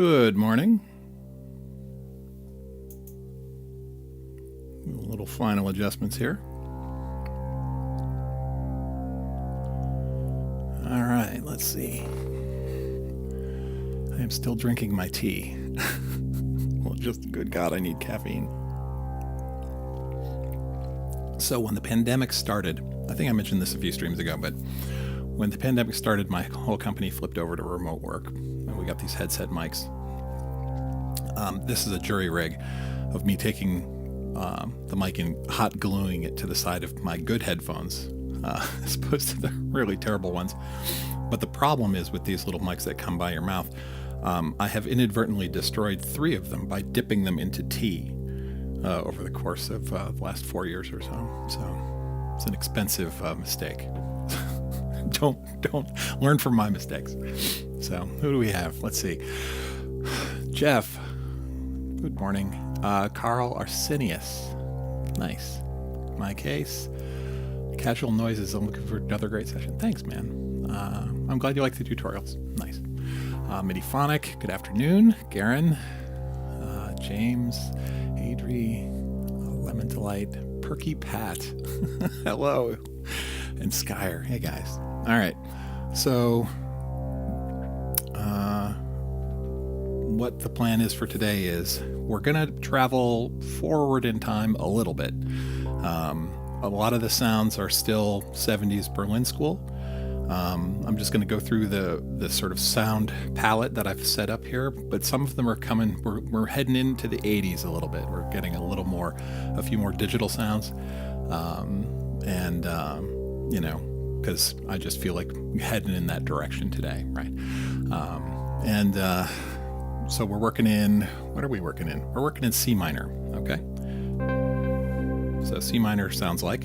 Good morning. A little final adjustments here. All right, let's see. I am still drinking my tea. Well, just good God, I need caffeine. So when the pandemic started, I think I mentioned this a few streams ago, but when the pandemic started, my whole company flipped over to remote work, and we got these headset mics. This is a jury rig of me taking the mic and hot gluing it to the side of my good headphones, as opposed to the really terrible ones. But the problem is with these little mics that come by your mouth, I have inadvertently destroyed 3 of them by dipping them into tea over the course of the last 4 years or so. So it's an expensive mistake. Don't learn from my mistakes. So who do we have? Let's see. Jeff. Good morning. Carl Arsenius. Nice. My case. Casual noises. I'm looking for another great session. Thanks, man. I'm glad you like the tutorials. Nice. Midiphonic. Good afternoon. Garen. James. Adri. Lemon Delight. Perky Pat. Hello. And Skyer. Hey, guys. All right. So what the plan is for today is we're going to travel forward in time a little bit. A lot of the sounds are still 70s Berlin School. I'm just going to go through the sort of sound palette that I've set up here, but some of them are coming, we're heading into the 80s a little bit. We're getting a few more digital sounds. Because I just feel like heading in that direction today, right? So we're working in, what are we working in? We're working in C minor, okay? So C minor sounds like.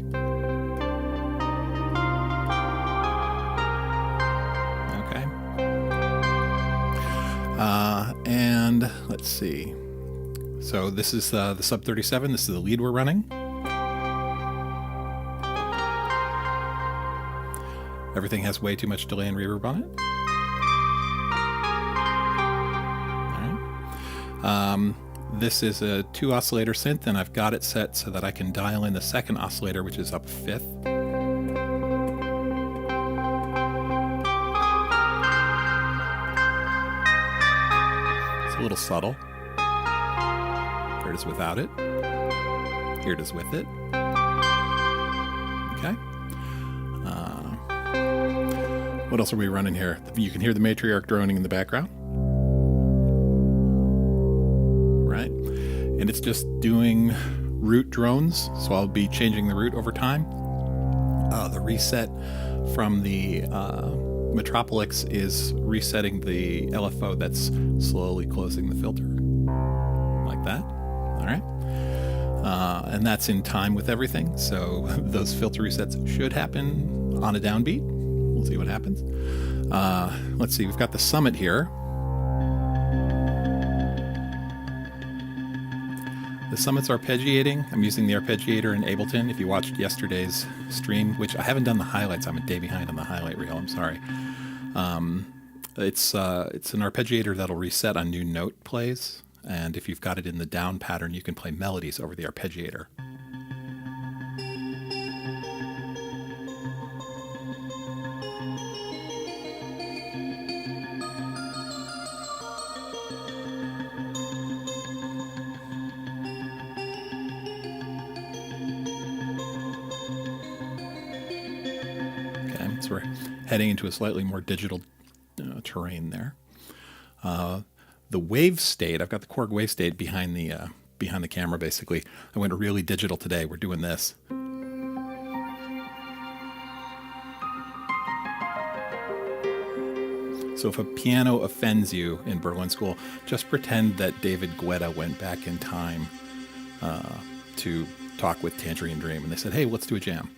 Okay. And let's see. So this is the sub 37, this is the lead we're running. Everything has way too much delay and reverb on it. All right. This is a 2 oscillator synth, and I've got it set so that I can dial in the second oscillator, which is up 5th. It's a little subtle. Here it is without it. Here it is with it. Okay. What else are we running here? You can hear the matriarch droning in the background. Right? And it's just doing root drones, so I'll be changing the root over time. The reset from the Metropolix is resetting the LFO that's slowly closing the filter. Like that. All right? And that's in time with everything, so those filter resets should happen on a downbeat. We'll see what happens. Let's see, we've got the summit here. The summit's arpeggiating. I'm using the arpeggiator in Ableton. If you watched yesterday's stream, which I haven't done the highlights, I'm a day behind on the highlight reel, I'm sorry. It's an arpeggiator that'll reset on new note plays, and if you've got it in the down pattern, you can play melodies over the arpeggiator. So we're heading into a slightly more digital terrain there. The wave state, I've got the Korg wave state behind the camera basically. I went really digital today. We're doing this. So if a piano offends you in Berlin School, just pretend that David Guetta went back in time to talk with Tangerine Dream, and they said, hey, let's do a jam.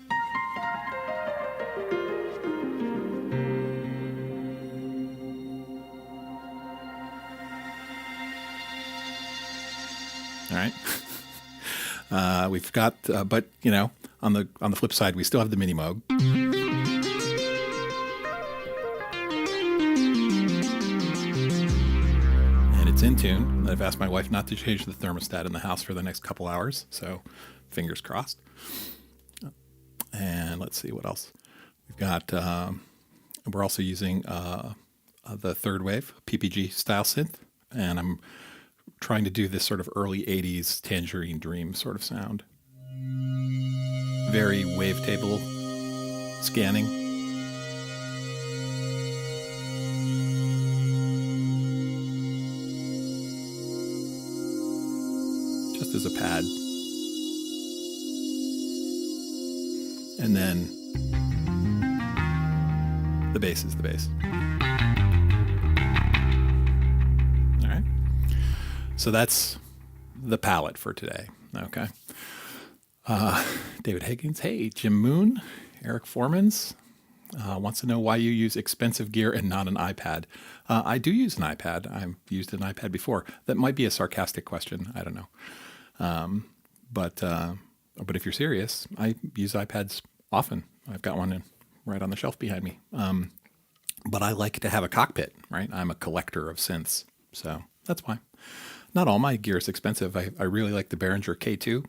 All right. We've got, but you know, on the flip side, we still have the mini Moog. It's in tune. I've asked my wife not to change the thermostat in the house for the next couple hours, so fingers crossed. And let's see what else. We've got, we're also using the third wave PPG style synth, and I'm trying to do this sort of early 80s Tangerine Dream sort of sound. Very wavetable scanning. Just as a pad. And then the bass is the bass. All right. So that's the palette for today. Okay. David Higgins. Hey, Jim Moon. Eric Formans wants to know why you use expensive gear and not an iPad. I do use an iPad. I've used an iPad before. That might be a sarcastic question. I don't know. But if you're serious, I use iPads often. I've got one right on the shelf behind me. But I like to have a cockpit, right? I'm a collector of synths. So that's why. Not all my gear is expensive. I really like the Behringer K2.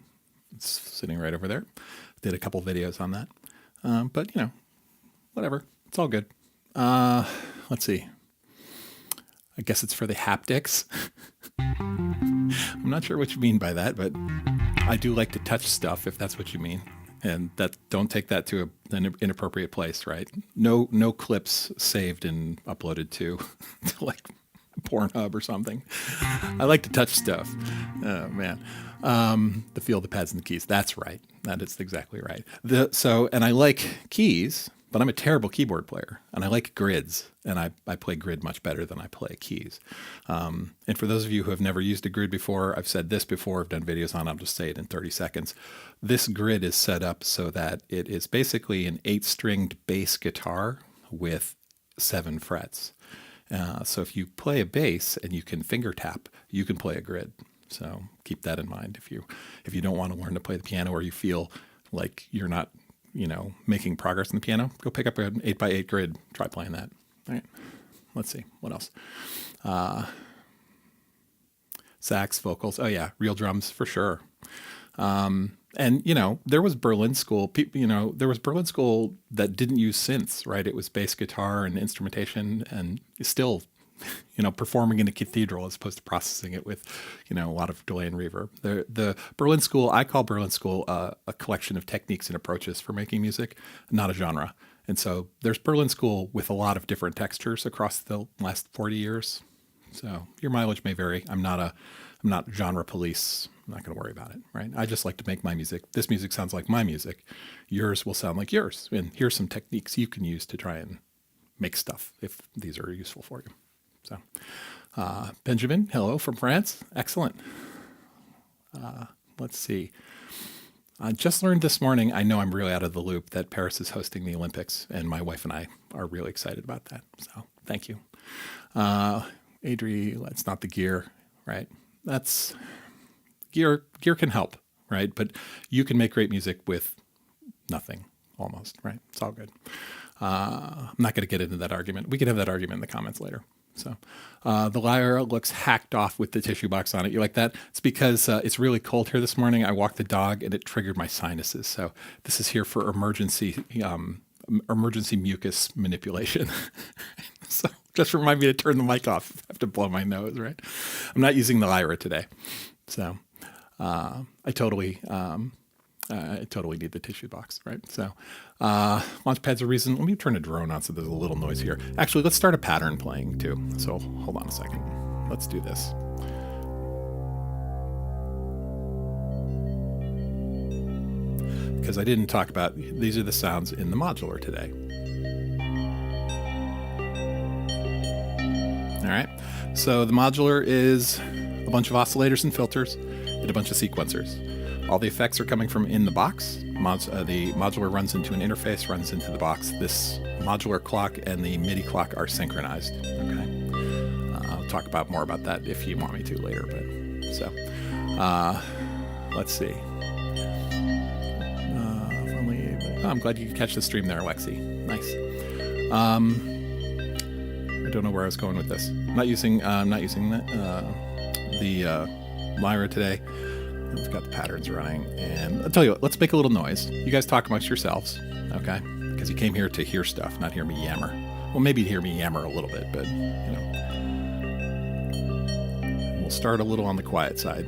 It's sitting right over there. Did a couple videos on that. But, you know, whatever. It's all good. Let's see. I guess it's for the haptics. I'm not sure what you mean by that, but I do like to touch stuff, if that's what you mean. And that don't take that to an inappropriate place, right? No clips saved and uploaded to like Pornhub or something. I like to touch stuff. Oh, man. The feel, the pads, and the keys. That's right. That is exactly right. And I like keys, but I'm a terrible keyboard player. And I like grids. And I play grid much better than I play keys. And for those of you who have never used a grid before, I've said this before, I've done videos on it, I'll just say it in 30 seconds. This grid is set up so that it is basically an 8-stringed bass guitar with 7 frets. So if you play a bass and you can finger tap, you can play a grid. So keep that in mind. If you don't want to learn to play the piano, or you feel like you're not, making progress in the piano, go pick up an 8x8 grid. Try playing that. All right. Let's see what else. Sax, vocals. Oh yeah, real drums for sure. And there was Berlin School. There was Berlin School that didn't use synths, right? It was bass guitar and instrumentation, and still, performing in a cathedral as opposed to processing it with, a lot of delay and reverb. The Berlin School, I call Berlin School a collection of techniques and approaches for making music, not a genre. And so there's Berlin School with a lot of different textures across the last 40 years. So your mileage may vary. I'm not genre police. I'm not going to worry about it, right? I just like to make my music. This music sounds like my music. Yours will sound like yours. And here's some techniques you can use to try and make stuff if these are useful for you. So, Benjamin, hello from France. Excellent. Let's see. I just learned this morning, I know I'm really out of the loop, that Paris is hosting the Olympics, and my wife and I are really excited about that. So thank you. Adri, that's not the gear, right? That's gear can help, right? But you can make great music with nothing almost, right? It's all good. I'm not going to get into that argument. We can have that argument in the comments later. So the lyre looks hacked off with the tissue box on it. You like that? It's because it's really cold here this morning. I walked the dog and it triggered my sinuses. So this is here for emergency mucus manipulation. So just remind me to turn the mic off if I have to blow my nose, right? I'm not using the lyra today. So I totally need the tissue box, right? So Launchpad's a reason. Let me turn a drone on so there's a little noise here. Actually, let's start a pattern playing too. So hold on a second. Let's do this. Because I didn't talk about, these are the sounds in the modular today. All right. So the modular is a bunch of oscillators and filters and a bunch of sequencers. All the effects are coming from in the box. The modular runs into an interface, runs into the box. This modular clock and the MIDI clock are synchronized. Okay, I'll talk more about that if you want me to later. But so, let's see. I'm glad you could catch the stream there, Alexi. Nice. I don't know where I was going with this. I'm not using the Lyra today. I've got the patterns running, and I'll tell you what, let's make a little noise. You guys talk amongst yourselves, okay? Because you came here to hear stuff, not hear me yammer. Well, maybe hear me yammer a little bit, but, we'll start a little on the quiet side.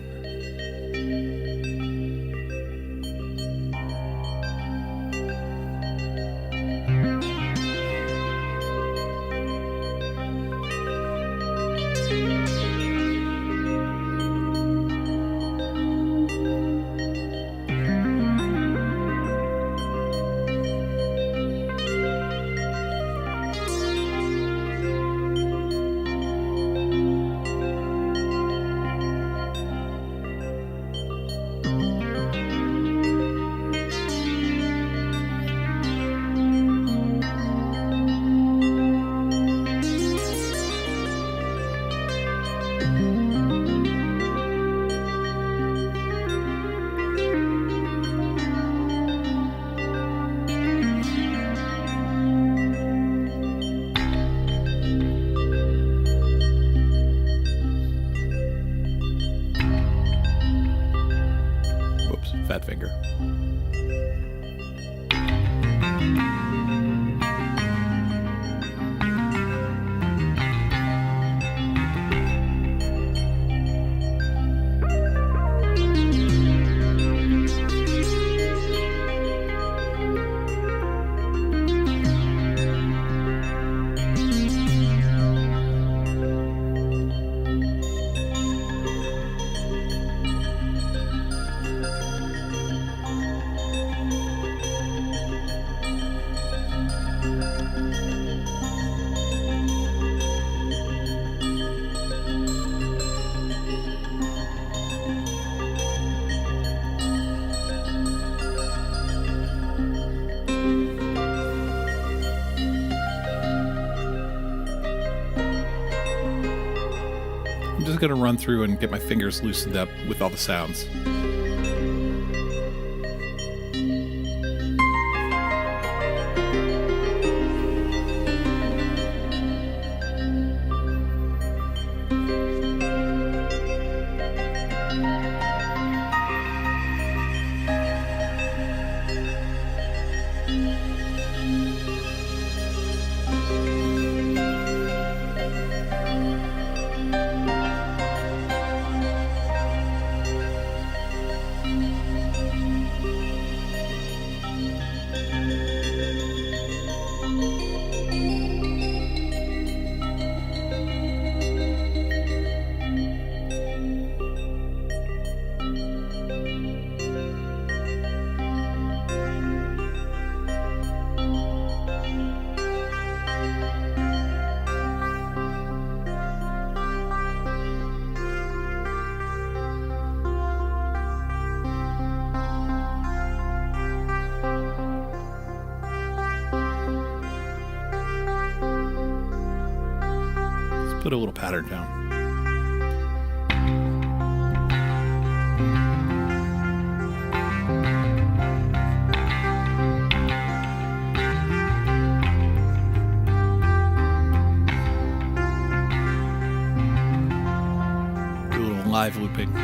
Fat finger. I'm just going to run through and get my fingers loosened up with all the sounds. Put a little pattern down. Do a little live looping.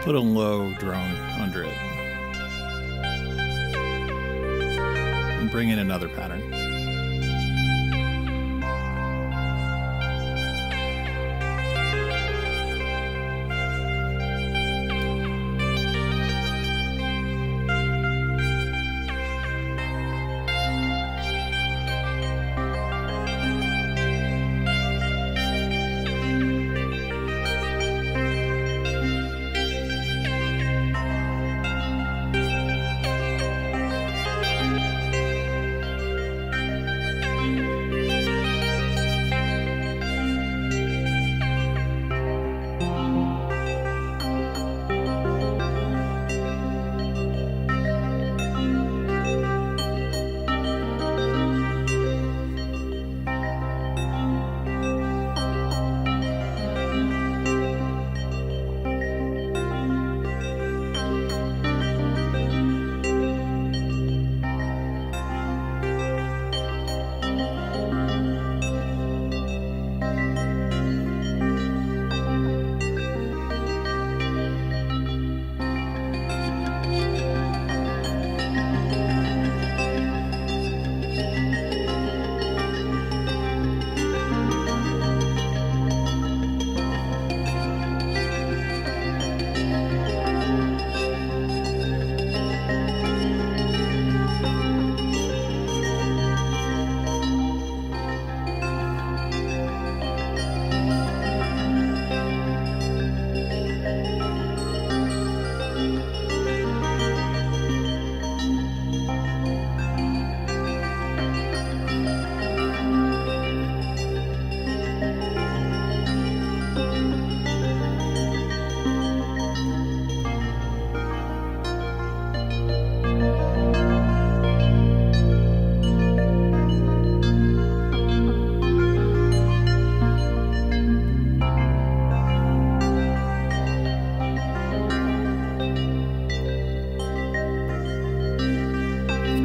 Put a low drone under it. And bring in another pattern.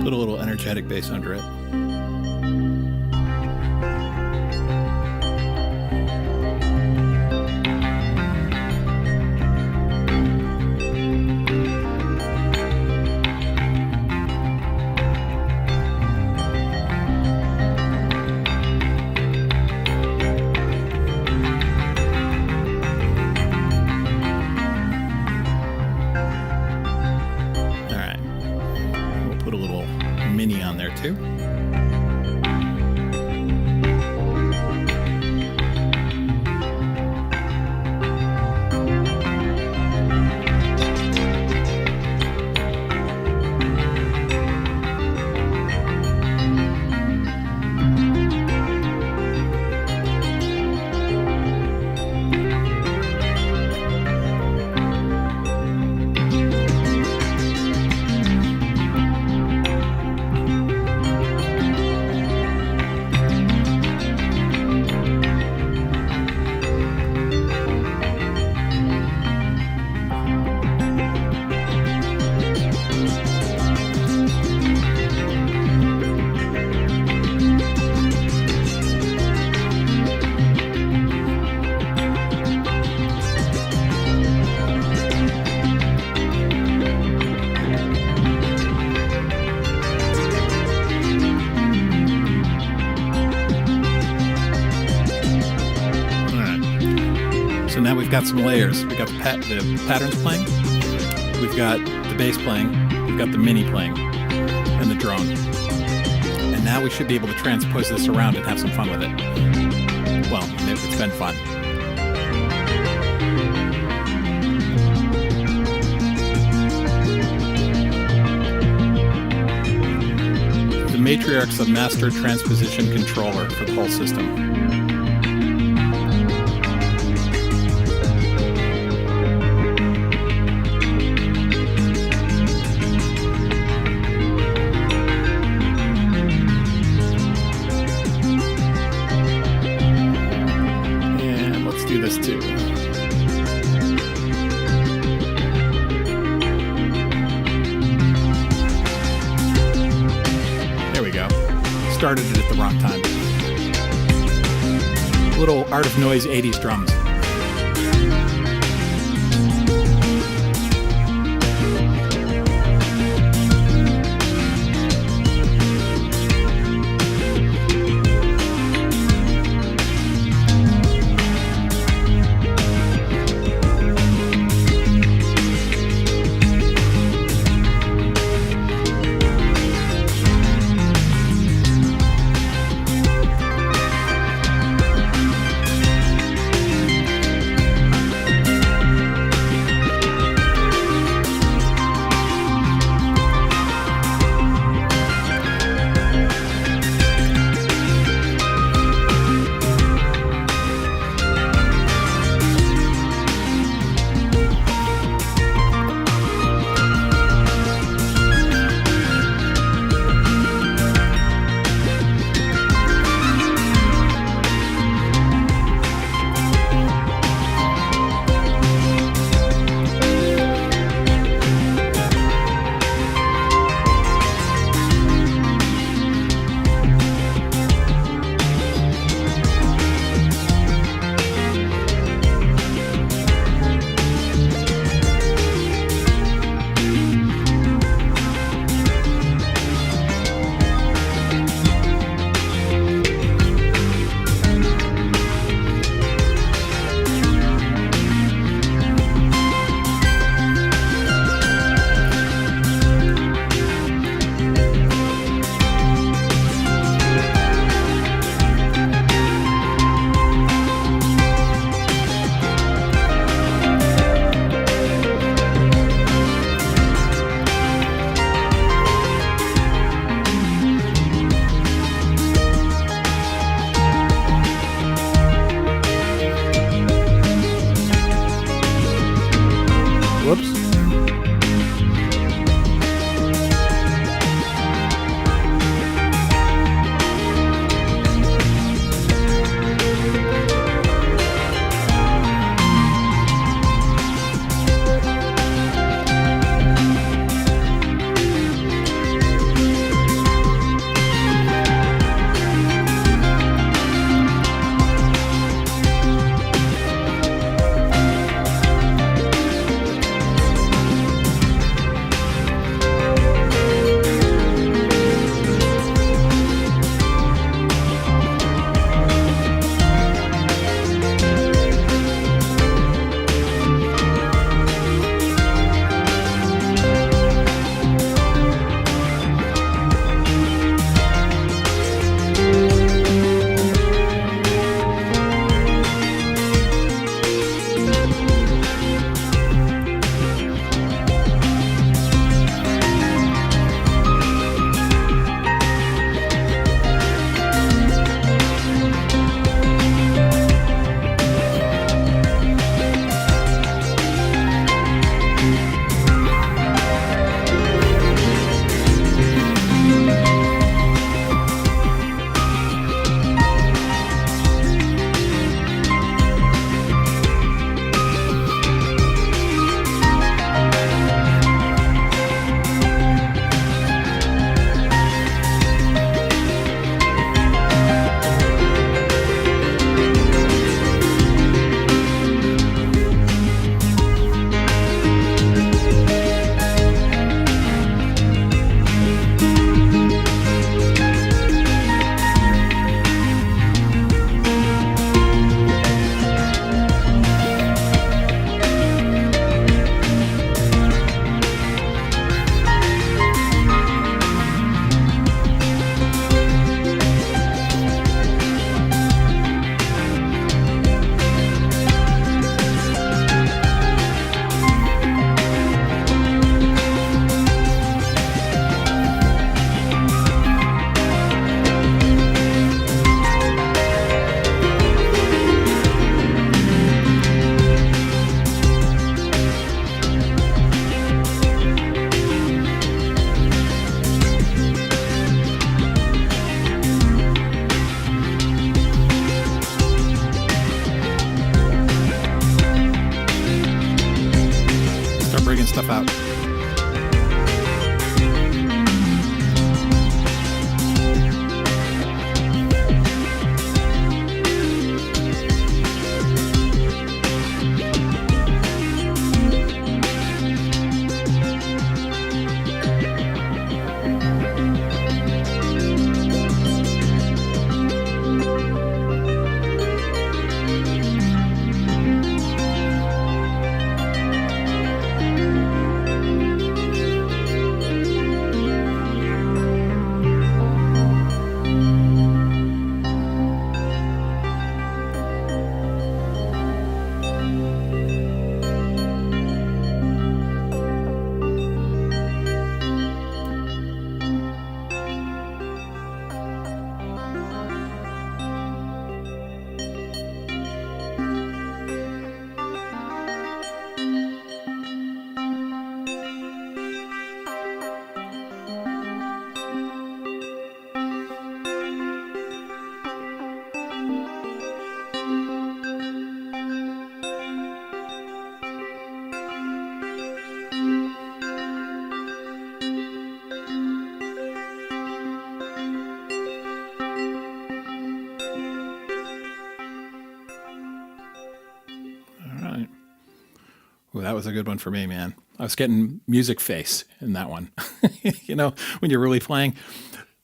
Put a little energetic bass under it. Mini on there too. So now we've got some layers. We've got the patterns playing, we've got the bass playing, we've got the mini playing, and the drone. And now we should be able to transpose this around and have some fun with it. Well, it's been fun. The Matriarch's a master transposition controller for the whole system. This too. There we go. Started it at the wrong time. Little Art of Noise 80s drums. that was a good one for me, man. I was getting music face in that one. When you're really playing,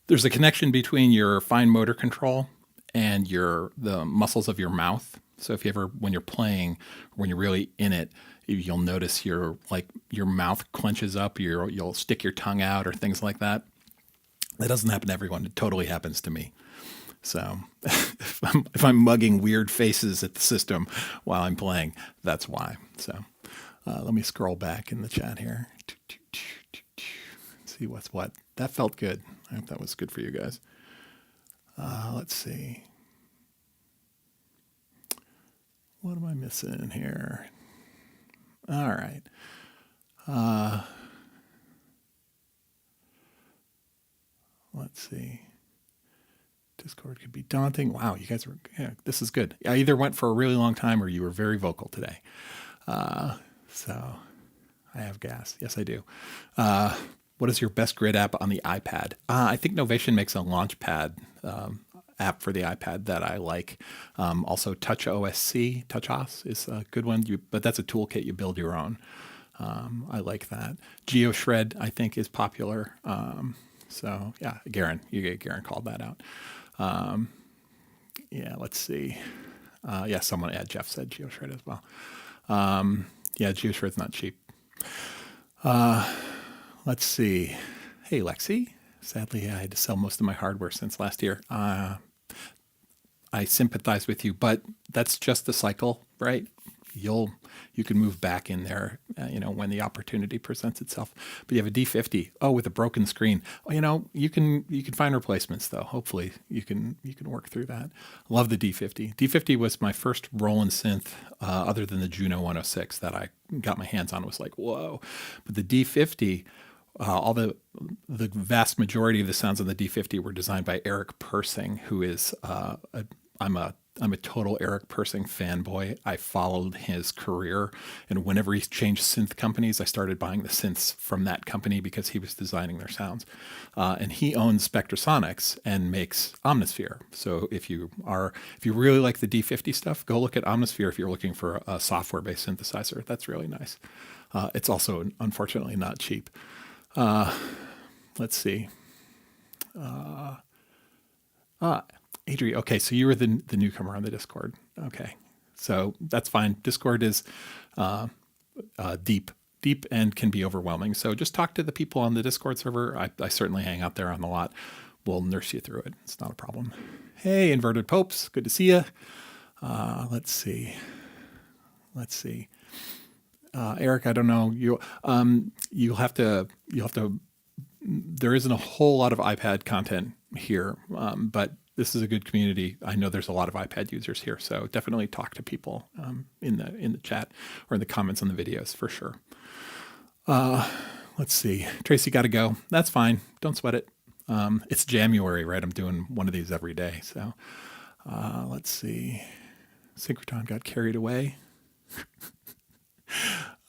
there's a connection between your fine motor control and the muscles of your mouth. So if you ever, when you're playing, when you're really in it, you'll notice your mouth clenches up, you'll stick your tongue out or things like that. That doesn't happen to everyone. It totally happens to me. So if I'm mugging weird faces at the system while I'm playing, that's why. So let me scroll back in the chat here. See what's what. That felt good. I hope that was good for you guys. Let's see. What am I missing here? All right. Let's see. Discord could be daunting. Wow, you guys this is good. I either went for a really long time or you were very vocal today. So I have gas. Yes, I do. What is your best grid app on the iPad? I think Novation makes a Launchpad app for the iPad that I like. Also, TouchOS is a good one, but that's a toolkit. You build your own. I like that. GeoShred, I think, is popular. So yeah, Garen called that out. Yeah, let's see. Jeff said GeoShred as well. Yeah, GeoShred's not cheap. Let's see. Hey, Lexi. Sadly, I had to sell most of my hardware since last year. I sympathize with you, but that's just the cycle, right? You can move back in there, when the opportunity presents itself. But you have a D50, with a broken screen. You can find replacements though. Hopefully you can work through that. Love the D50. D50 was my first Roland synth, other than the Juno 106 that I got my hands on. It was like, whoa. But the D50, all the vast majority of the sounds on the D50 were designed by Eric Persing, who is I'm a total Eric Persing fanboy. I followed his career, and whenever he changed synth companies, I started buying the synths from that company because he was designing their sounds. And he owns Spectrasonics and makes Omnisphere. So if you really like the D50 stuff, go look at Omnisphere if you're looking for a software-based synthesizer. That's really nice. It's also unfortunately not cheap. Let's see. Adri, okay, so you were the newcomer on the Discord. Okay, so that's fine. Discord is deep and can be overwhelming. So just talk to the people on the Discord server. I certainly hang out there on the lot. We'll nurse you through it. It's not a problem. Hey, Inverted Popes, good to see you. Let's see. Eric, I don't know. You'll have to. There isn't a whole lot of iPad content here, but this is a good community. I know there's a lot of iPad users here, so definitely talk to people in the chat or in the comments on the videos for sure. Let's see. Tracy got to go. That's fine. Don't sweat it. It's January, right? I'm doing one of these every day. So let's see. Synchrotron got carried away.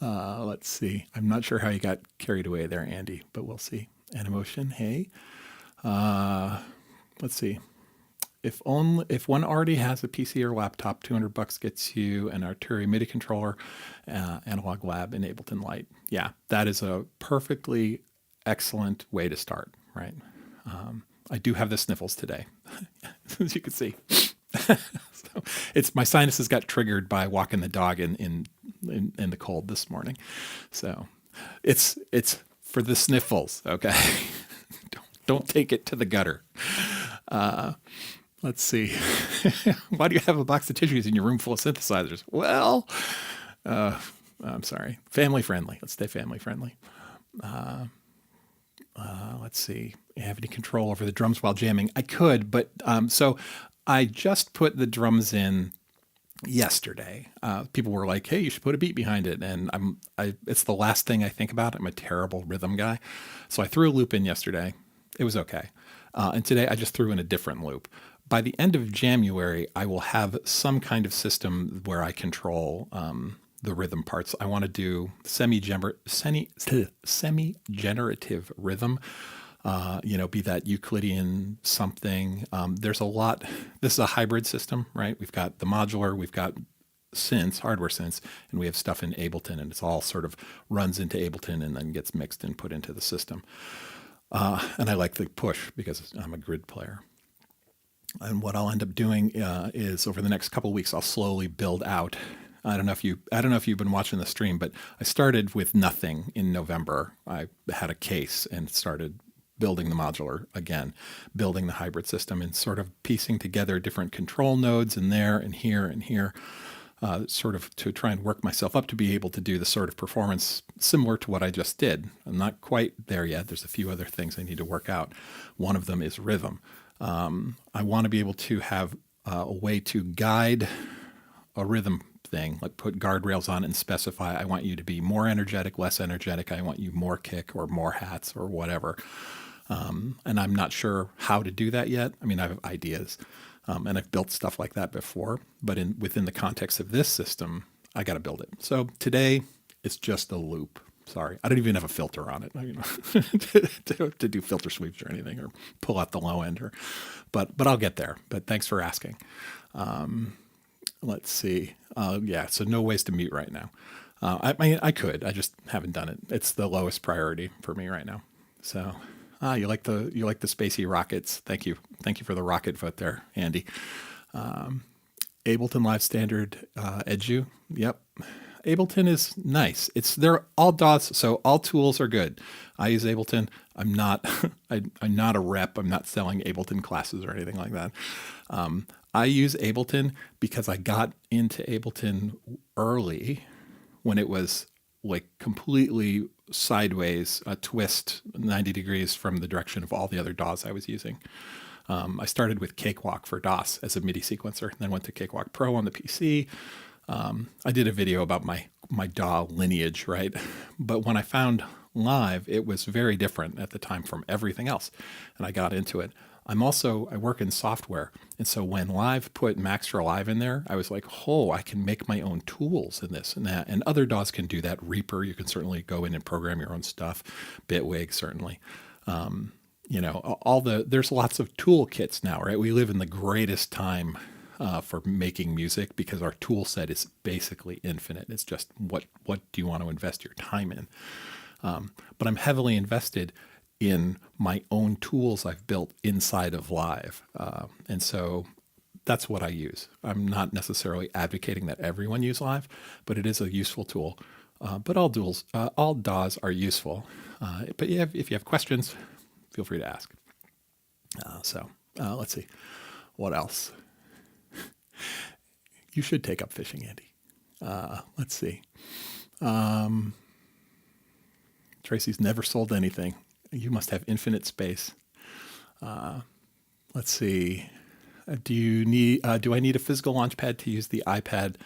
Let's see. I'm not sure how you got carried away there, Andy, but we'll see. Animotion, hey. Let's see. If one already has a PC or laptop, $200 gets you an Arturia MIDI controller, Analog Lab in Ableton Lite. Yeah, that is a perfectly excellent way to start, right? I do have the sniffles today, as you can see. So my sinuses got triggered by walking the dog in the cold this morning. So it's for the sniffles, okay? Don't take it to the gutter. Let's see. Why do you have a box of tissues in your room full of synthesizers? Well, I'm sorry. Family friendly. Let's stay family friendly. Let's see. You have any control over the drums while jamming? I could, but so I just put the drums in yesterday. People were like, "Hey, you should put a beat behind it," and it's the last thing I think about. I'm a terrible rhythm guy, so I threw a loop in yesterday. It was okay, and today I just threw in a different loop. By the end of January, I will have some kind of system where I control the rhythm parts. I want to do semi-generative rhythm. Be that Euclidean something. There's a lot. This is a hybrid system, right? We've got the modular, we've got synths, hardware synths, and we have stuff in Ableton, and it's all sort of runs into Ableton and then gets mixed and put into the system. And I like the push because I'm a grid player. And what I'll end up doing is over the next couple of weeks, I'll slowly build out. I don't know if you've been watching the stream, but I started with nothing in November. I had a case and started building the modular again, building the hybrid system and sort of piecing together different control nodes in there and here and here, sort of to try and work myself up to be able to do the sort of performance similar to what I just did. I'm not quite there yet. There's a few other things I need to work out. One of them is rhythm. I want to be able to have a way to guide a rhythm thing, like put guardrails on it and specify, I want you to be more energetic, less energetic. I want you more kick or more hats or whatever. And I'm not sure how to do that yet. I mean, I have ideas, and I've built stuff like that before, but within the context of this system, I got to build it. So today it's just a loop. Sorry, I don't even have a filter on it, you know, to do filter sweeps or anything, or pull out the low end, but I'll get there. But thanks for asking. Let's see. Yeah, so no ways to mute right now. I mean, I could. I just haven't done it. It's the lowest priority for me right now. So, you like the spacey rockets? Thank you for the rocket vote there, Andy. Ableton Live Standard Edu. Yep. Ableton is nice. They're all DAWs, so all tools are good. I use Ableton. I'm not I'm not a rep. I'm not selling Ableton classes or anything like that. I use Ableton because I got into Ableton early when it was like completely sideways, a twist 90 degrees from the direction of all the other DAWs I was using. I started with Cakewalk for DOS as a MIDI sequencer, then went to Cakewalk Pro on the PC. I did a video about my DAW lineage, right? But when I found Live, it was very different at the time from everything else, and I got into it. I work in software, and so when Live put Max for Live in there, I was like, oh, I can make my own tools in this and that, and other DAWs can do that. Reaper, you can certainly go in and program your own stuff. Bitwig, certainly. You know, there's lots of toolkits now, right? We live in the greatest time for making music because our tool set is basically infinite. It's just what do you want to invest your time in? But I'm heavily invested in my own tools I've built inside of Live. And so that's what I use. I'm not necessarily advocating that everyone use Live, but it is a useful tool. But all DAWs are useful. But if you have questions, feel free to ask. Let's see. What else? You should take up fishing, Andy. Let's see. Tracy's never sold anything. You must have infinite space. Let's see. Do I need a physical launchpad to use the iPad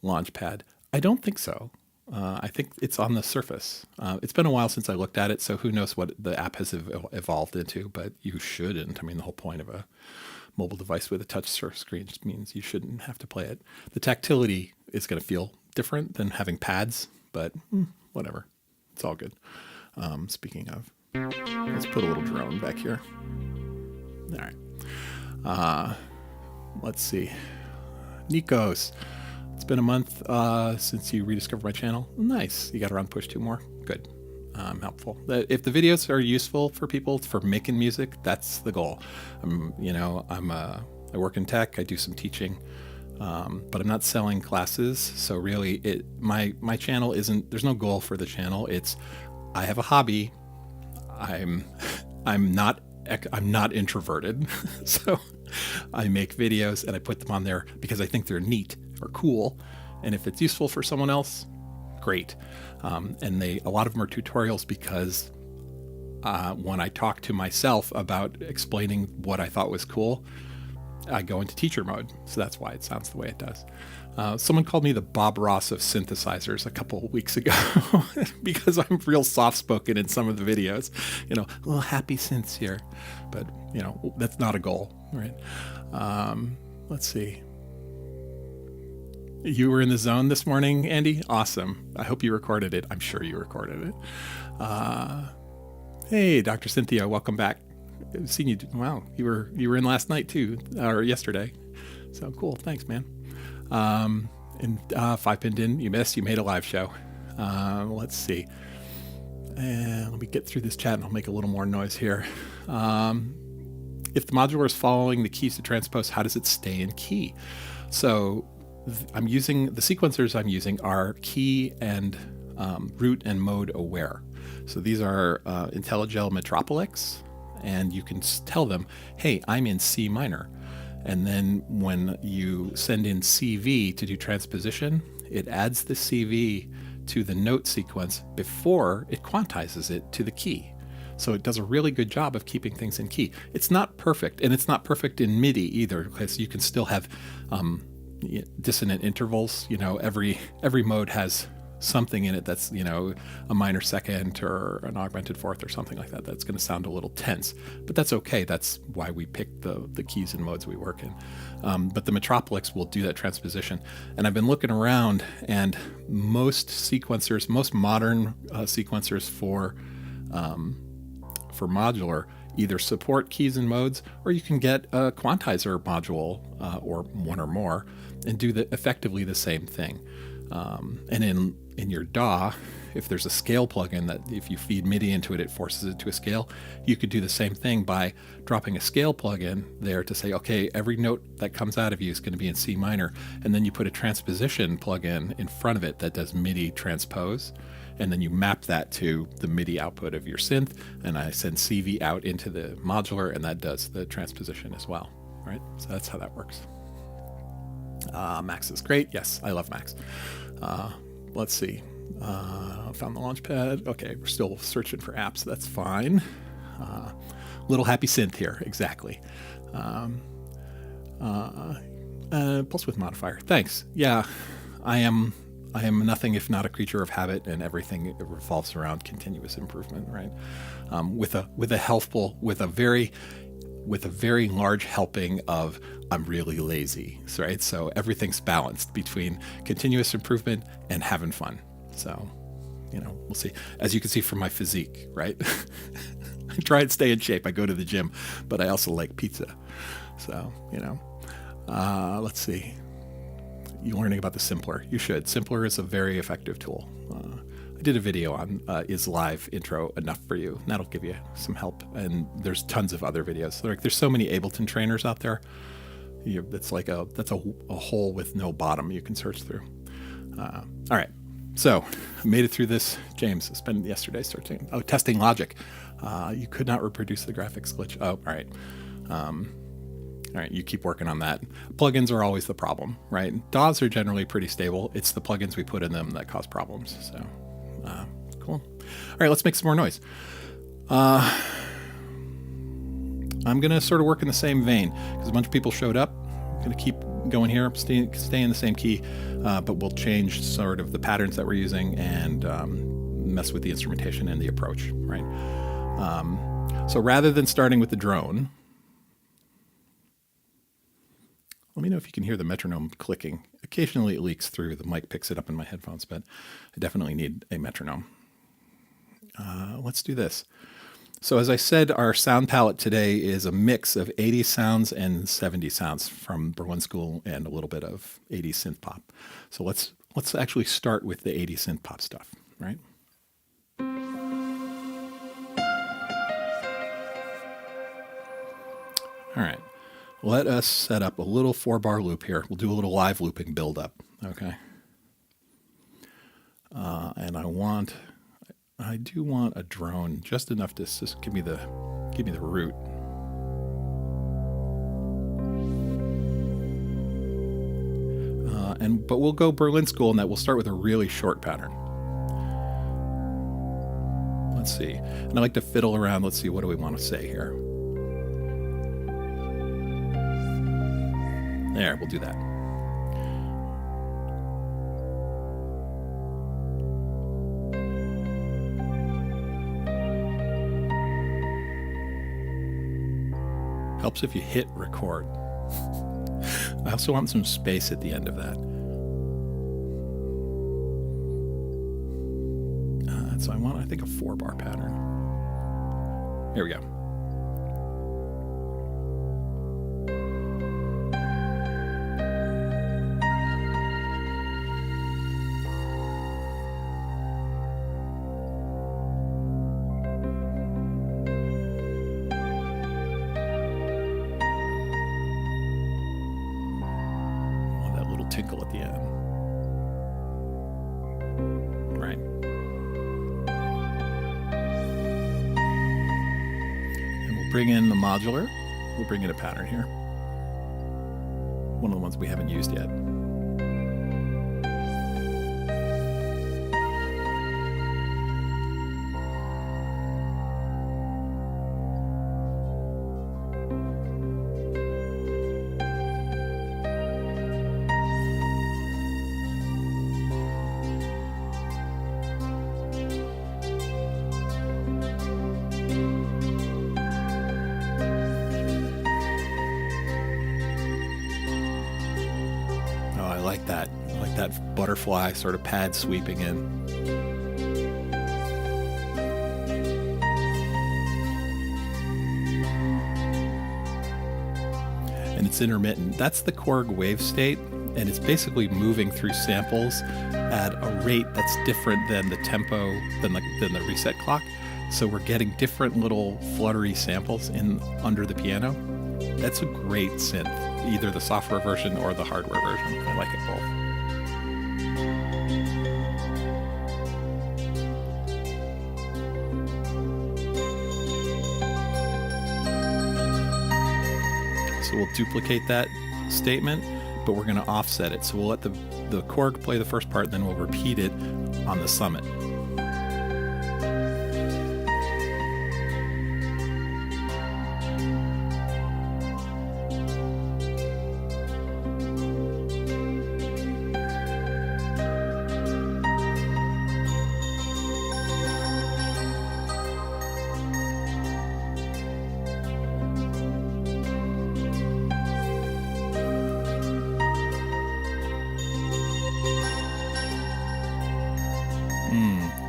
launchpad? I don't think so. I think it's on the surface. It's been a while since I looked at it, so who knows what the app has evolved into, but you shouldn't. I mean, the whole point of a mobile device with a touch screen just means you shouldn't have to play it. The tactility is going to feel different than having pads, but whatever. It's all good. Speaking of, let's put a little drone back here. All right. Let's see. Nikos. It's been a month since you rediscovered my channel. Nice. You got around to push 2 more. Good. Helpful. If the videos are useful for people for making music, that's the goal. I work in tech. I do some teaching, but I'm not selling classes. So really, my channel isn't. There's no goal for the channel. It's I have a hobby. I'm not introverted, so I make videos and I put them on there because I think they're neat or cool, and if it's useful for someone else, great. And a lot of them are tutorials because when I talk to myself about explaining what I thought was cool, I go into teacher mode. So that's why it sounds the way it does. Someone called me the Bob Ross of synthesizers a couple of weeks ago because I'm real soft-spoken in some of the videos. Little happy synths here, but that's not a goal, right? Let's see. You were in the zone this morning, Andy? Awesome. I hope you recorded it. I'm sure you recorded it. Hey, Dr. Cynthia, welcome back. I've seen you. Wow, you were in last night too, or yesterday. So cool. Thanks, man. And 5-pin didn't. You missed. You made a live show. Let's see. Let me get through this chat and I'll make a little more noise here. If the modular is following the keys to transpose, how does it stay in key? So I'm using, the sequencers I'm using are key and root and mode aware. So these are IntelliGel Metropolix, and you can tell them, hey, I'm in C minor. And then when you send in CV to do transposition, it adds the CV to the note sequence before it quantizes it to the key. So it does a really good job of keeping things in key. It's not perfect, and it's not perfect in MIDI either, because you can still have dissonant intervals. You know, every mode has something in it that's, you know, a minor second or an augmented fourth or something like that. That's going to sound a little tense, but that's okay. That's why we pick the keys and modes we work in. But the Metropolix will do that transposition. And I've been looking around, and most sequencers, most modern sequencers for modular either support keys and modes, or you can get a quantizer module or one or more and do effectively the same thing. And in your DAW, if there's a scale plugin that if you feed MIDI into it, it forces it to a scale, you could do the same thing by dropping a scale plugin there to say, okay, every note that comes out of you is going to be in C minor. And then you put a transposition plugin in front of it that does MIDI transpose. And then you map that to the MIDI output of your synth. And I send CV out into the modular, and that does the transposition as well. Right? So that's how that works. Max is great. Yes, I love Max. Let's see. Found the Launchpad. Okay, we're still searching for apps. That's fine. Little happy synth here. Exactly. Pulse width modifier. Thanks. Yeah, I am nothing if not a creature of habit, and everything revolves around continuous improvement, right? With a very large helping of I'm really lazy, right? So everything's balanced between continuous improvement and having fun. So, you know, we'll see. As you can see from my physique, right? I try and stay in shape. I go to the gym, but I also like pizza. So, you know, let's see. You're learning about the Simpler. You should. Simpler is a very effective tool. I did a video on is live intro enough for you? And that'll give you some help. And there's tons of other videos. There's so many Ableton trainers out there. That's like a hole with no bottom you can search through. All right. So I made it through this. James spent yesterday testing Logic. You could not reproduce the graphics glitch. Oh, all right. All right, you keep working on that. Plugins are always the problem, right? DAWs are generally pretty stable. It's the plugins we put in them that cause problems. So, cool. All right, let's make some more noise. I'm going to sort of work in the same vein because a bunch of people showed up. I'm going to keep going here, stay in the same key, but we'll change sort of the patterns that we're using and mess with the instrumentation and the approach, right? So rather than starting with the drone, let me know if you can hear the metronome clicking. Occasionally it leaks through. The mic picks it up in my headphones, but I definitely need a metronome. Let's do this. So as I said, our sound palette today is a mix of 80s sounds and 70s sounds from Berlin School and a little bit of 80s synth pop. So let's actually start with the 80s synth pop stuff, right? All right. Let us set up a little 4-bar loop here. We'll do a little live looping build up, okay? And I do want a drone, just enough to just give me the root. But we'll go Berlin School, and that we'll start with a really short pattern. Let's see. And I like to fiddle around. Let's see, what do we want to say here? There, we'll do that. Helps if you hit record. I also want some space at the end of that. So I want, I think, a 4-bar pattern. Here we go. twinkle at the end. Right. And we'll bring in the modular. We'll bring in a pattern here. One of the ones we haven't used yet. I like that. I like that butterfly sort of pad sweeping in. And it's intermittent. That's the Korg wave state, and it's basically moving through samples at a rate that's different than the tempo, than the reset clock. So we're getting different little fluttery samples in under the piano. That's a great synth, either the software version or the hardware version. I like it both. So we'll duplicate that statement, but we're going to offset it. So we'll let the Korg play the first part, then we'll repeat it on the summit.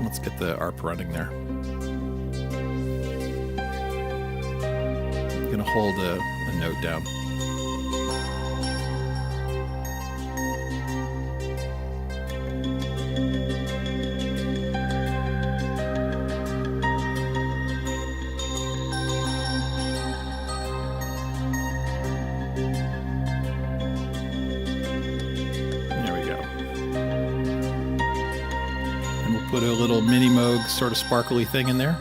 Let's get the ARP running there. I'm going to hold a note down. Put a little mini Moog sort of sparkly thing in there.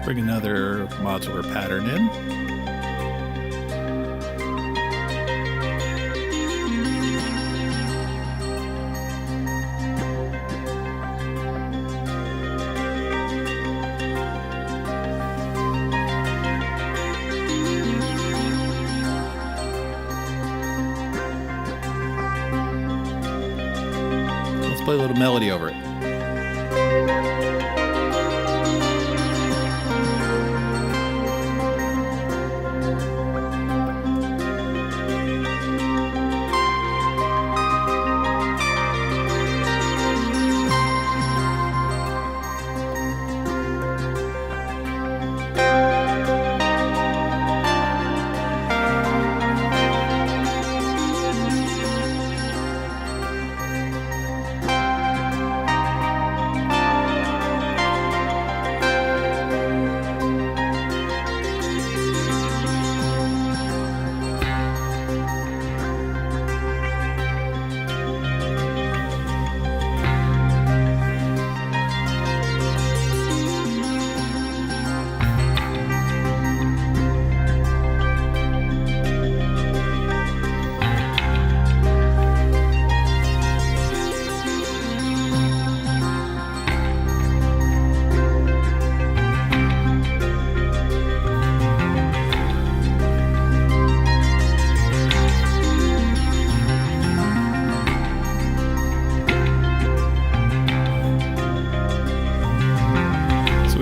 Bring another modular pattern in. Let's play a little melody over it.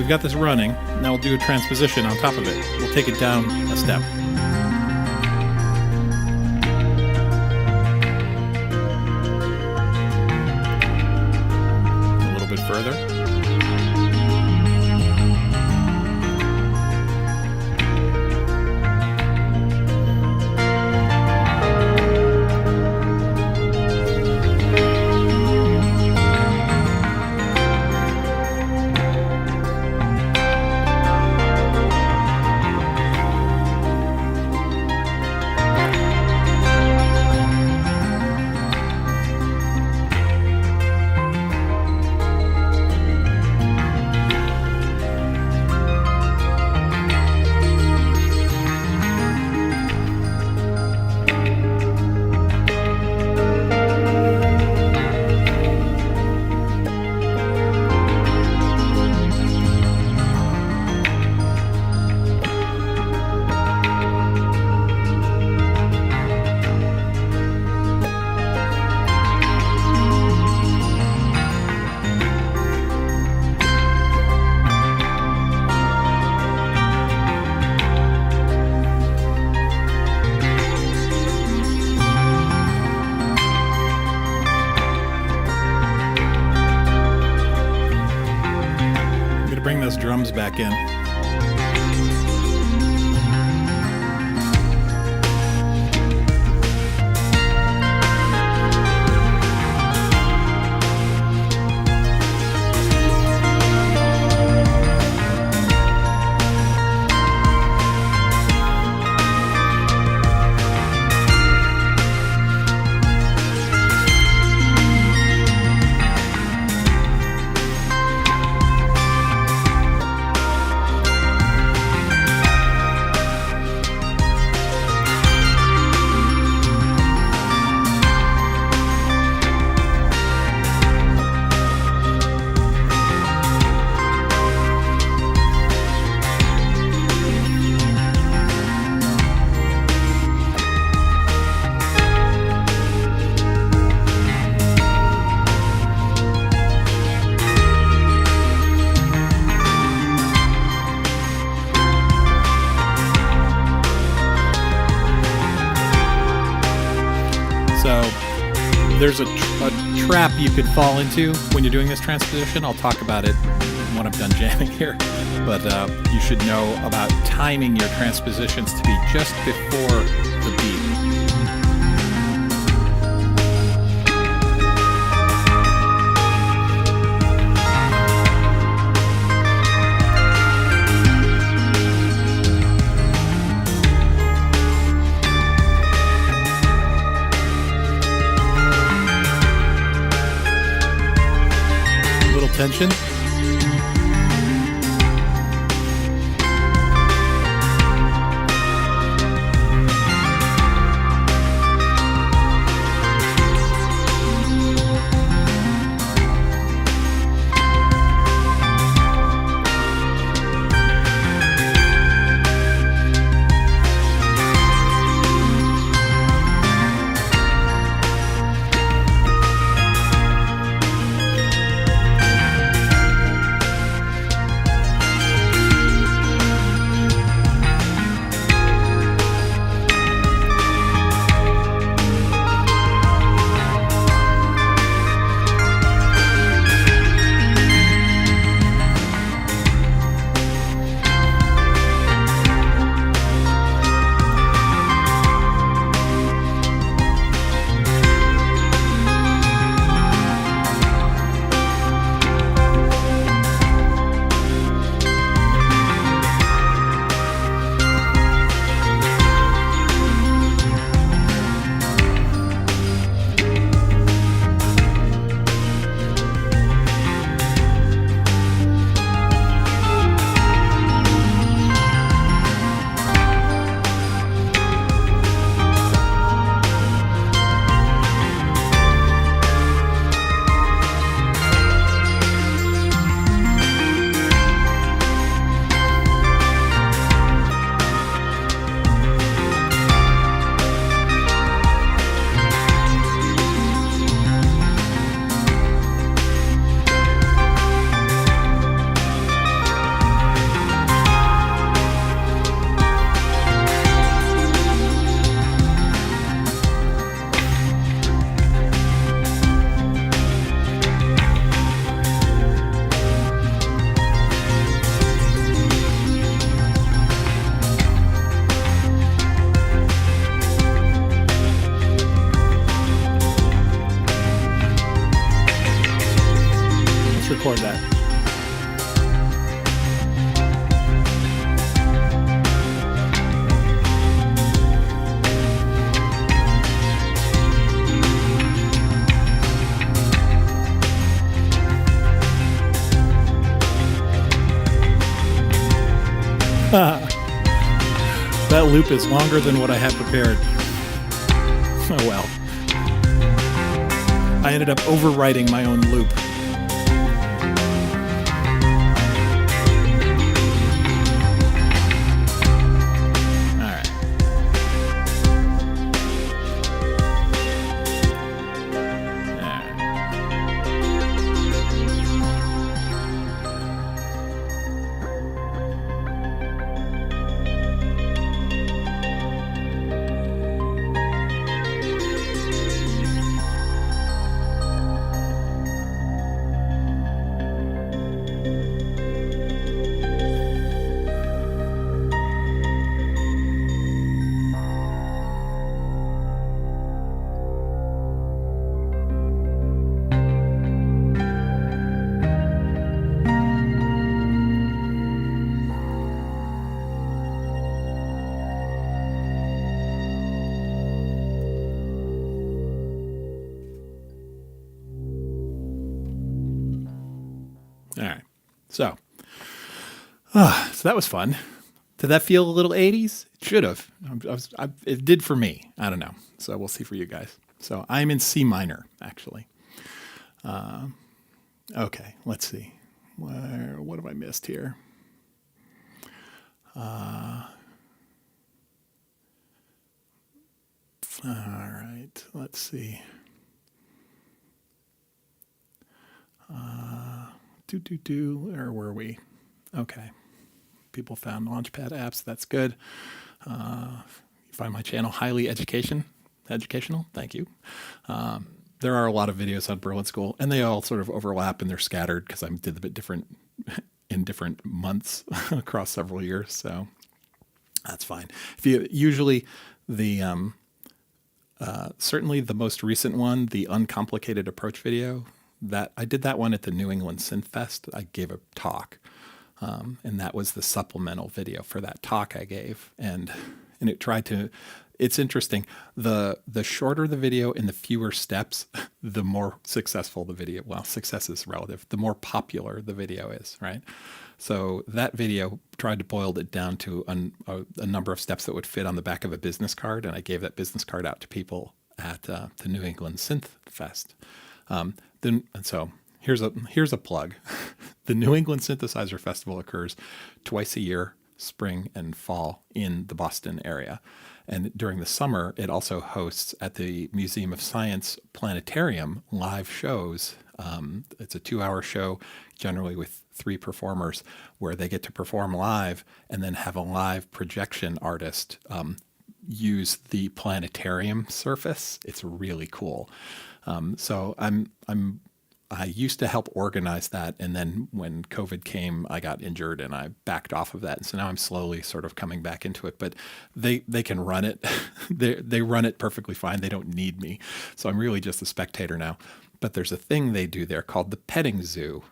we've got this running. Now we'll do a transposition on top of it. We'll take it down a step. A little bit further. Bring those drums back in. There's a trap you could fall into when you're doing this transposition. I'll talk about it when I'm done jamming here. But you should know about timing your transpositions to be just before the beat. Tension. Let's record that. That loop is longer than what I had prepared. Oh well. I ended up overwriting my own loop. All right. So that was fun. Did that feel a little 80s? It should have. It did for me. I don't know. So we'll see for you guys. So I'm in C minor, actually. Okay, let's see. What have I missed here? All right, let's see. Where were we? Okay. People found Launchpad apps. That's good. You find my channel highly educational. Thank you. There are a lot of videos on Berlin School, and they all sort of overlap and they're scattered because I did a bit different in different months across several years. So that's fine. Usually the certainly the most recent one, the uncomplicated approach video, that I did that one at the New England Synth Fest. I gave a talk, and that was the supplemental video for that talk I gave. And it tried to, it's interesting. The shorter the video and the fewer steps, the more successful the video, well, success is relative, the more popular the video is, right? So that video tried to boil it down to a number of steps that would fit on the back of a business card. And I gave that business card out to people at the New England Synth Fest. And so here's a plug. The New England Synthesizer Festival occurs twice a year, spring and fall, in the Boston area. And during the summer, it also hosts at the Museum of Science Planetarium live shows. It's a 2-hour show, generally with 3 performers, where they get to perform live and then have a live projection artist use the planetarium surface. It's really cool. So I used to help organize that, and then when COVID came, I got injured and I backed off of that. And so now I'm slowly sort of coming back into it. But they can run it. they run it perfectly fine. They don't need me. So I'm really just a spectator now. But there's a thing they do there called the petting zoo.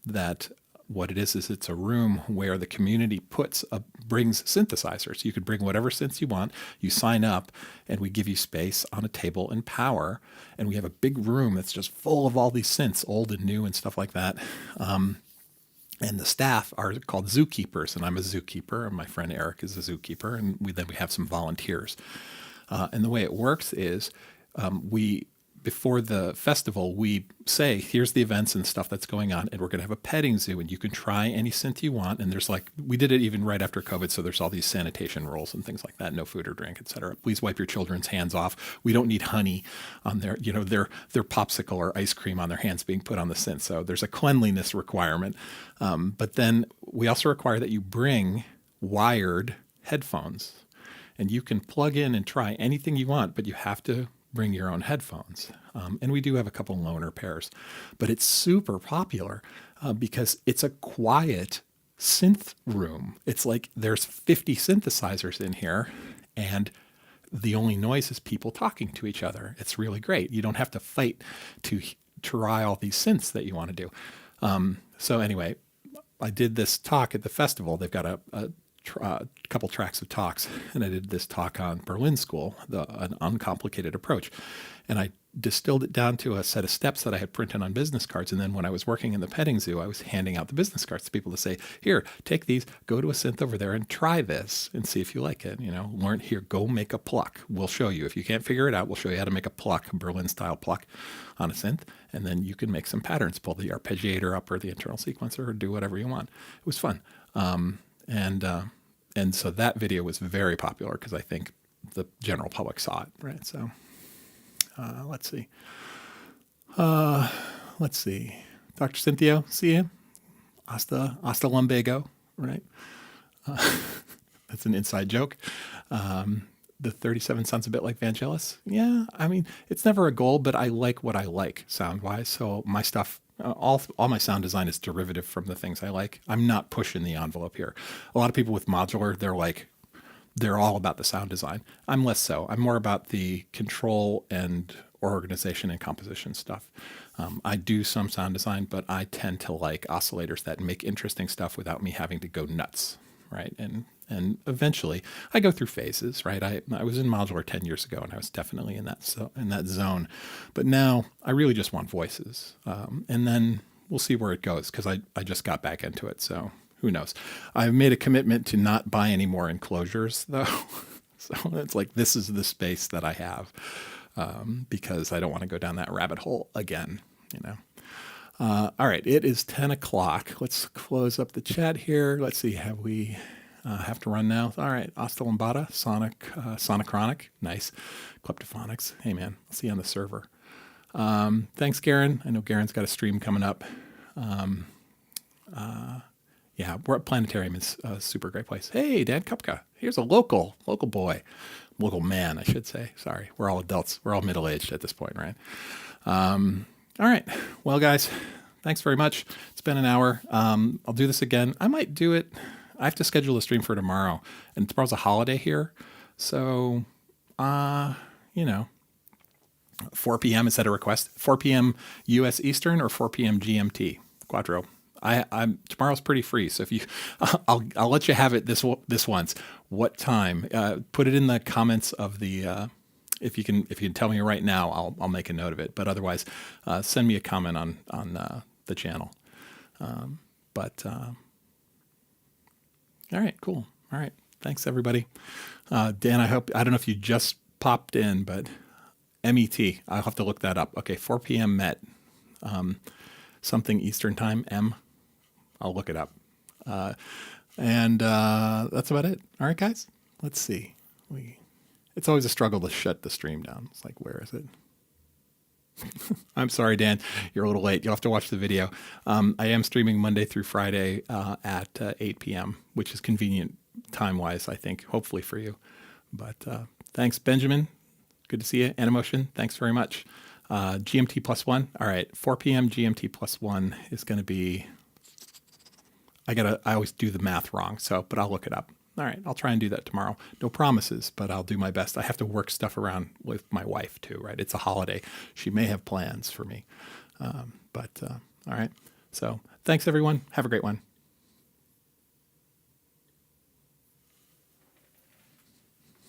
That what it is it's a room where the community brings synthesizers. You could bring whatever synths you want. You sign up, and we give you space on a table and power. And we have a big room that's just full of all these synths, old and new and stuff like that. And the staff are called zookeepers, and I'm a zookeeper, and my friend Eric is a zookeeper, and we have some volunteers. And the way it works is before the festival, we say, here's the events and stuff that's going on, and we're going to have a petting zoo, and you can try any synth you want. And there's we did it even right after COVID, so there's all these sanitation rules and things like that, no food or drink, et cetera. Please wipe your children's hands off. We don't need honey on their popsicle or ice cream on their hands being put on the synth. So there's a cleanliness requirement. But then we also require that you bring wired headphones, and you can plug in and try anything you want, but you have to bring your own headphones. And we do have a couple loaner pairs, but it's super popular because it's a quiet synth room. It's like there's 50 synthesizers in here, and the only noise is people talking to each other. It's really great. You don't have to fight to try all these synths that you want to do. So anyway, I did this talk at the festival. They've got a couple tracks of talks, and I did this talk on Berlin School, an uncomplicated approach. And I distilled it down to a set of steps that I had printed on business cards. And then when I was working in the petting zoo, I was handing out the business cards to people to say, here, take these, go to a synth over there and try this and see if you like it. Learn here, go make a pluck. We'll show you. If you can't figure it out, we'll show you how to make a pluck, a Berlin style pluck on a synth. And then you can make some patterns, pull the arpeggiator up or the internal sequencer or do whatever you want. It was fun. And so that video was very popular because I think the general public saw it, right? So let's see. Dr. Cynthia, see you. Hasta lumbago, right? That's an inside joke. The 37 sounds a bit like Vangelis. Yeah, I mean, it's never a goal, but I like what I like sound-wise. So my stuff, all my sound design is derivative from the things I like. I'm not pushing the envelope here. A lot of people with modular, they're all about the sound design. I'm less so. I'm more about the control and organization and composition stuff. I do some sound design, but I tend to like oscillators that make interesting stuff without me having to go nuts, right? And eventually, I go through phases, right? I was in modular 10 years ago, and I was definitely in that zone. But now, I really just want voices. And then we'll see where it goes, because I just got back into it, so who knows? I've made a commitment to not buy any more enclosures, though. So it's like, this is the space that I have, because I don't want to go down that rabbit hole again, All right, it is 10 o'clock. Let's close up the chat here. Let's see, have we have to run now? All right, Hasta Lambada, Sonichronic, nice. Kleptophonics, hey man, I'll see you on the server. Thanks, Garen. I know Garen's got a stream coming up. Yeah, we're at Planetarium. Is a super great place. Hey, Dan Kupka, here's a local boy. Local man, I should say. Sorry, we're all adults. We're all middle-aged at this point, right? All right. Well, guys, thanks very much. It's been an hour. I'll do this again. I might do it. I have to schedule a stream for tomorrow, and tomorrow's a holiday here. So, 4 p.m. is that a request? 4 p.m. U.S. Eastern or 4 p.m. GMT? Quadro. I'm tomorrow's pretty free, so if you, I'll let you have it this once. What time? Put it in the comments of the. If you can tell me right now, I'll make a note of it. But otherwise, send me a comment on the channel. All right, cool. All right, thanks everybody. Dan, I don't know if you just popped in, but MET, I'll have to look that up. Okay, 4 p.m. Met, something Eastern time, I'll look it up. And that's about it. All right, guys, let's see. It's always a struggle to shut the stream down. It's like, where is it? I'm sorry, Dan, you're a little late. You'll have to watch the video. I am streaming Monday through Friday at 8 p.m., which is convenient time-wise, I think, hopefully for you. But thanks, Benjamin. Good to see you. Animotion, thanks very much. GMT +1. All right, 4 p.m. GMT +1 is going to be... I always do the math wrong, but I'll look it up. All right, I'll try and do that tomorrow. No promises, but I'll do my best. I have to work stuff around with my wife too, right? It's a holiday. She may have plans for me. All right. So thanks, everyone. Have a great one.